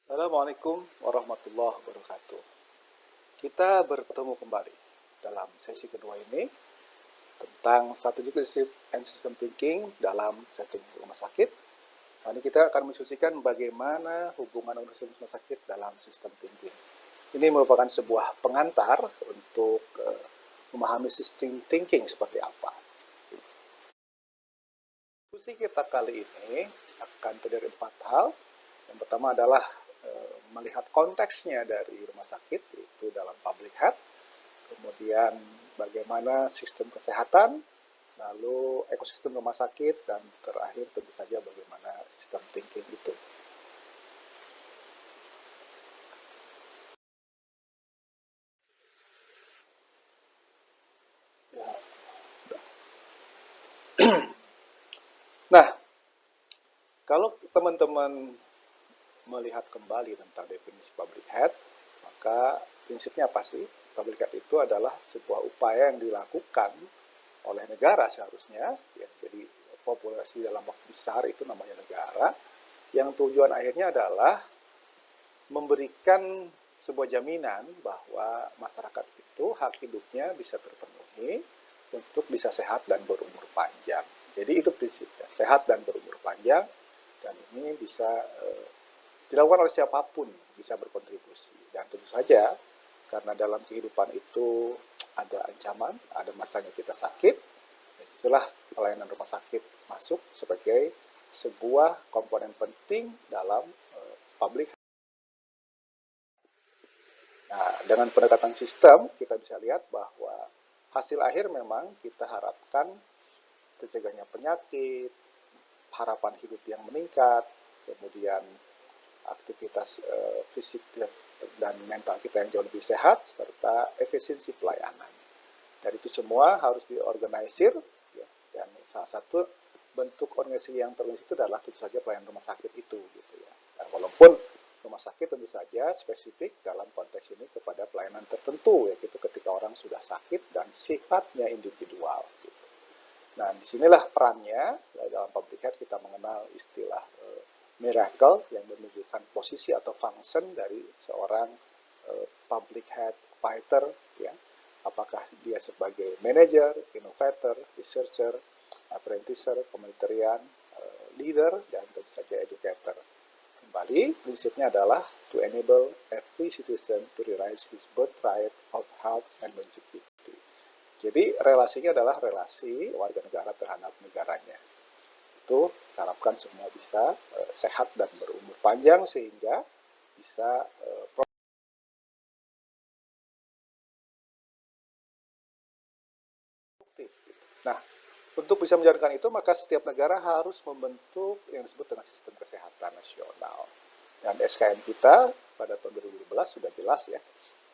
Assalamualaikum warahmatullahi wabarakatuh. Kita bertemu kembali dalam sesi kedua ini tentang strategic leadership and system thinking dalam setting rumah sakit. Nah, ini kita akan mendiskusikan bagaimana hubungan organisasi rumah sakit dalam sistem thinking. Ini merupakan sebuah pengantar untuk memahami sistem thinking seperti apa. Diskusi kita kali ini akan terdiri dari 4 hal. Yang pertama adalah melihat konteksnya dari rumah sakit, yaitu dalam public health, kemudian bagaimana sistem kesehatan, lalu ekosistem rumah sakit, dan terakhir tentu saja bagaimana sistem thinking itu. Ya. Nah, kalau teman-teman melihat kembali tentang definisi public health, maka prinsipnya apa sih? Public health itu adalah sebuah upaya yang dilakukan oleh negara seharusnya, ya, jadi populasi dalam waktu besar itu namanya negara, yang tujuan akhirnya adalah memberikan sebuah jaminan bahwa masyarakat itu hak hidupnya bisa terpenuhi untuk bisa sehat dan berumur panjang. Jadi itu prinsipnya, sehat dan berumur panjang, dan ini bisa dilakukan oleh siapapun, bisa berkontribusi. Dan tentu saja, karena dalam kehidupan itu ada ancaman, ada masanya kita sakit, itulah pelayanan rumah sakit masuk sebagai sebuah komponen penting dalam public. Nah, dengan pendekatan sistem, kita bisa lihat bahwa hasil akhir memang kita harapkan tercegahnya penyakit, harapan hidup yang meningkat, kemudian aktivitas fisik dan mental kita yang jauh lebih sehat, serta efisiensi pelayanan. Dan itu semua harus diorganisir, ya, dan salah satu bentuk organisasi yang terorganisir itu adalah tentu saja pelayanan rumah sakit itu, gitu ya. Dan walaupun rumah sakit tentu saja spesifik dalam konteks ini kepada pelayanan tertentu, yaitu ketika orang sudah sakit dan sifatnya individual. Gitu. Nah, disinilah perannya dalam public health kita mengenal istilah miracle yang menunjukkan posisi atau function dari seorang public health fighter, ya. Apakah dia sebagai manager, innovator, researcher, apprenticer, humanitarian, leader, dan tentu saja educator. Kembali, prinsipnya adalah to enable every citizen to realize his birthright of health and longevity. Jadi relasinya adalah relasi warga negara terhadap negaranya. Itu harapkan semua bisa sehat dan berumur panjang sehingga bisa produktif. Nah, untuk bisa menjalankan itu, maka setiap negara harus membentuk yang disebut dengan sistem kesehatan nasional. Dan SKN kita pada tahun 2012 sudah jelas ya,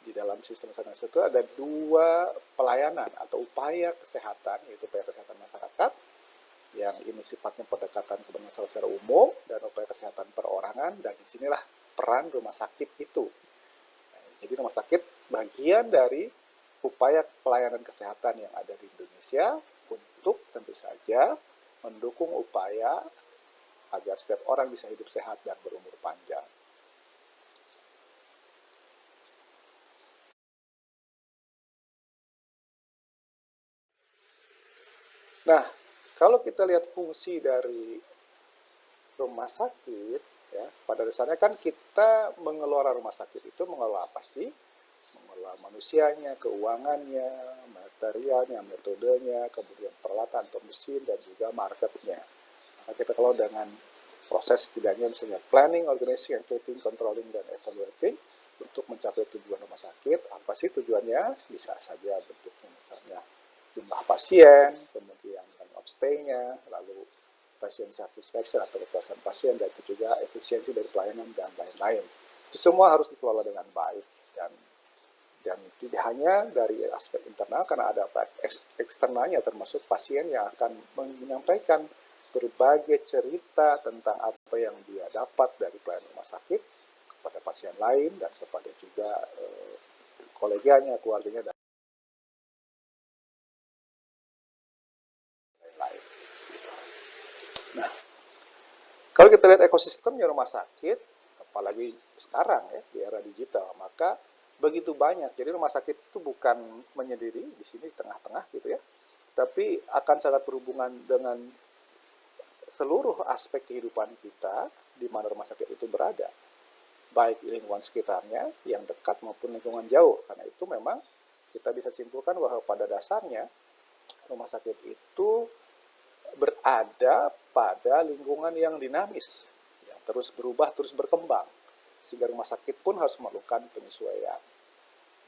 di dalam sistem kesehatan nasional itu ada dua pelayanan atau upaya kesehatan, yaitu upaya kesehatan masyarakat, yang ini sifatnya pendekatan kepada masalah secara umum, dan upaya kesehatan perorangan, dan disinilah peran rumah sakit itu. Jadi rumah sakit bagian dari upaya pelayanan kesehatan yang ada di Indonesia untuk tentu saja mendukung upaya agar setiap orang bisa hidup sehat dan berumur panjang. Nah, kalau kita lihat fungsi dari rumah sakit, ya, pada dasarnya kan kita mengelola rumah sakit itu mengelola apa sih? Mengelola manusianya, keuangannya, materialnya, metodenya, kemudian peralatan atau mesin, dan juga marketnya. Maka kita kelola dengan proses setidaknya misalnya planning, organizing, activating, controlling, dan evaluating untuk mencapai tujuan rumah sakit. Apa sih tujuannya? Bisa saja bentuknya misalnya jumlah pasien, kemudian length of stay-nya, lalu pasien satisfaction atau kepuasan pasien, dan itu juga efisiensi dari pelayanan dan lain-lain. Itu semua harus dikelola dengan baik, dan tidak hanya dari aspek internal karena ada eksternalnya termasuk pasien yang akan menyampaikan berbagai cerita tentang apa yang dia dapat dari pelayanan rumah sakit kepada pasien lain dan kepada juga koleganya, keluarganya, dan lain-lain. Nah, kalau kita lihat ekosistemnya rumah sakit, apalagi sekarang ya di era digital, maka begitu banyak. Jadi rumah sakit itu bukan menyendiri di sini di tengah-tengah gitu ya, tapi akan sangat berhubungan dengan seluruh aspek kehidupan kita di mana rumah sakit itu berada, baik lingkungan sekitarnya yang dekat maupun lingkungan jauh. Karena itu memang kita bisa simpulkan bahwa pada dasarnya rumah sakit itu berada pada lingkungan yang dinamis, yang terus berubah, terus berkembang, sehingga rumah sakit pun harus melakukan penyesuaian,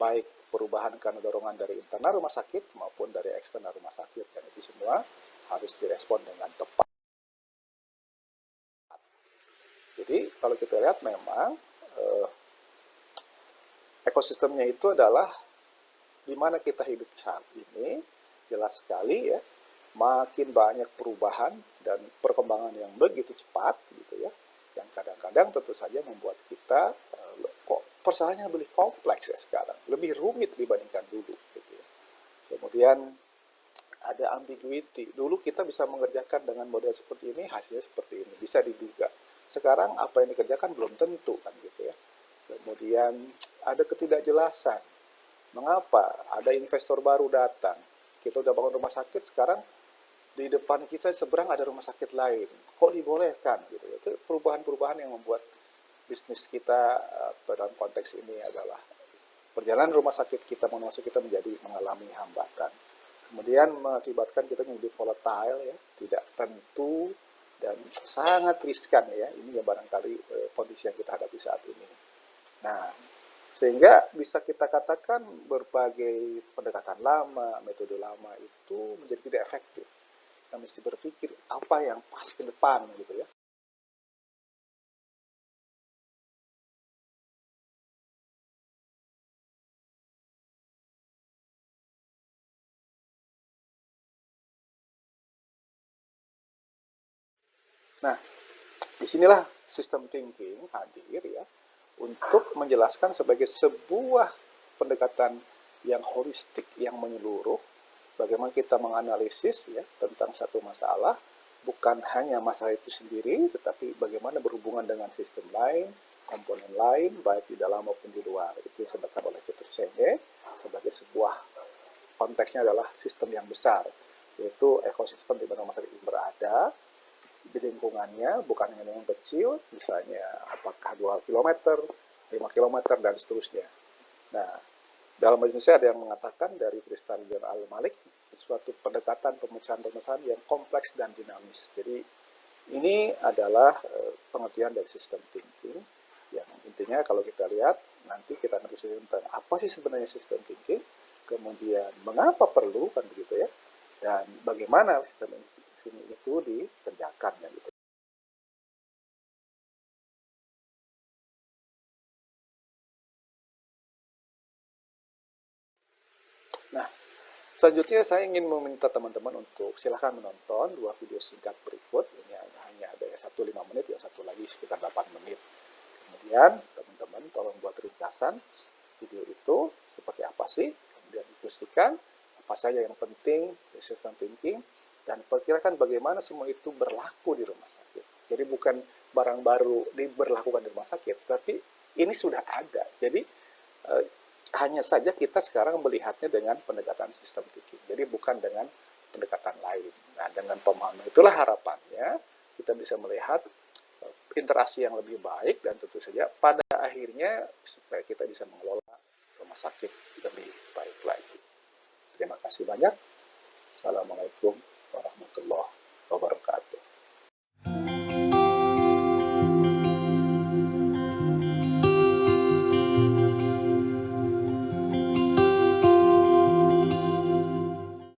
baik perubahan karena dorongan dari internal rumah sakit maupun dari eksternal rumah sakit, dan itu semua harus direspon dengan tepat. Jadi kalau kita lihat memang ekosistemnya itu adalah di mana kita hidup saat ini, jelas sekali ya, makin banyak perubahan dan perkembangan yang begitu cepat gitu ya, yang kadang-kadang tentu saja membuat kita kok persoalannya lebih kompleks ya sekarang, lebih rumit dibandingkan dulu gitu ya. Kemudian ada ambiguity. Dulu kita bisa mengerjakan dengan model seperti ini, hasilnya seperti ini, bisa diduga. Sekarang apa yang dikerjakan belum tentu kan gitu ya. Kemudian ada ketidakjelasan. Mengapa? Ada investor baru datang. Kita udah bangun rumah sakit, sekarang di depan kita seberang ada rumah sakit lain. Kok dibolehkan gitu ya. Itu perubahan-perubahan yang membuat bisnis kita dalam konteks ini adalah perjalanan rumah sakit kita masuk kita menjadi mengalami hambatan. Kemudian mengakibatkan kita menjadi volatile ya, tidak tentu dan sangat riskan ya. Ini ya barangkali kondisi yang kita hadapi saat ini. Nah, sehingga bisa kita katakan berbagai pendekatan lama, metode lama itu menjadi tidak efektif. Kita mesti berpikir apa yang pas ke depan gitu ya. Nah, disinilah sistem thinking hadir ya untuk menjelaskan sebagai sebuah pendekatan yang holistik, yang menyeluruh, bagaimana kita menganalisis ya tentang satu masalah, bukan hanya masalah itu sendiri, tetapi bagaimana berhubungan dengan sistem lain, komponen lain, baik di dalam maupun di luar. Itu yang disebutkan oleh Peter Senge sebagai sebuah konteksnya adalah sistem yang besar, yaitu ekosistem di mana rumah sakit berada, di lingkungannya, bukan hanya yang kecil, misalnya apakah 2 km, 5 km, dan seterusnya. Nah, dalam bahasa Indonesia ada yang mengatakan dari Tristan bin Al-Malik, suatu pendekatan pemecahan-pemecahan yang kompleks dan dinamis. Jadi, ini adalah pengertian dari sistem thinking, yang intinya kalau kita lihat, nanti kita akan diskusi tentang apa sih sebenarnya sistem thinking, kemudian mengapa perlu, kan begitu ya, dan bagaimana sistem thinking itu dikerjakan, kan gitu. Nah, selanjutnya saya ingin meminta teman-teman untuk silahkan menonton dua video singkat berikut. Ini hanya ada yang satu 5 menit, yang satu lagi sekitar 8 menit. Kemudian teman-teman tolong buat ringkasan video itu seperti apa sih, kemudian diskusikan apa saja yang penting dari system thinking, dan perkirakan bagaimana semua itu berlaku di rumah sakit. Jadi bukan barang baru diberlakukan di rumah sakit, tapi ini sudah ada. Jadi hanya saja kita sekarang melihatnya dengan pendekatan sistem thinking. Jadi bukan dengan pendekatan lain. Nah, dengan pemahaman itulah harapannya kita bisa melihat interaksi yang lebih baik, dan tentu saja pada akhirnya supaya kita bisa mengelola rumah sakit lebih baik lagi. Terima kasih banyak. Assalamualaikum warahmatullahi wabarakatuh.